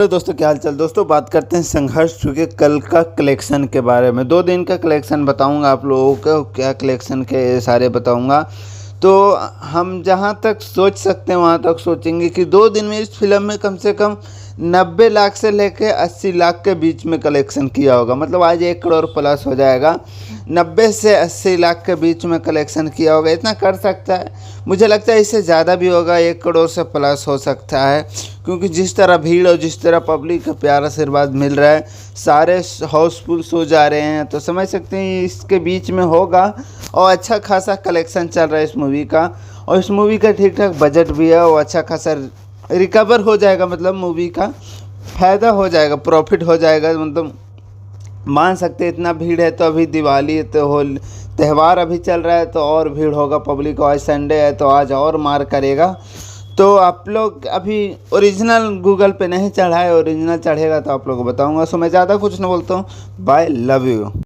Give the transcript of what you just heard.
Hello दोस्तों, क्या हाल चाल। दोस्तों बात करते हैं संघर्ष 2 के कल का कलेक्शन के बारे में। 2 दिन का कलेक्शन बताऊंगा आप लोगों को, क्या कलेक्शन के सारे बताऊंगा। तो हम जहां तक सोच सकते हैं वहां तक सोचेंगे कि 2 दिन में इस फिल्म में कम से कम 90 लाख से लेकर 80 लाख के बीच में कलेक्शन किया होगा। मतलब आज 1 करोड़ प्लस हो जाएगा। 90 से 80 लाख के बीच में कलेक्शन किया होगा, इतना कर सकता है। मुझे लगता है इससे ज़्यादा भी होगा, 1 करोड़ से प्लस हो सकता है, क्योंकि जिस तरह भीड़ और जिस तरह पब्लिक का प्यार आशीर्वाद मिल रहा है, सारे हाउसफुल शो जा रहे हैं, तो समझ सकते हैं इसके बीच में होगा। और अच्छा खासा कलेक्शन चल रहा है इस मूवी का, और इस मूवी का ठीक ठाक बजट भी है और अच्छा खासा रिकवर हो जाएगा। मतलब मूवी का फ़ायदा हो जाएगा, प्रॉफिट हो जाएगा। मतलब मान सकते हैं इतना भीड़ है, तो अभी दिवाली है, तो त्यौहार अभी चल रहा है, तो और भीड़ होगा पब्लिक। आज संडे है तो आज और मार करेगा। तो आप लोग अभी ओरिजिनल गूगल पे नहीं चढ़ा है, ओरिजिनल चढ़ेगा तो आप लोगों को बताऊंगा। सो मैं ज़्यादा कुछ नहीं बोलता हूँ। Bye, love you.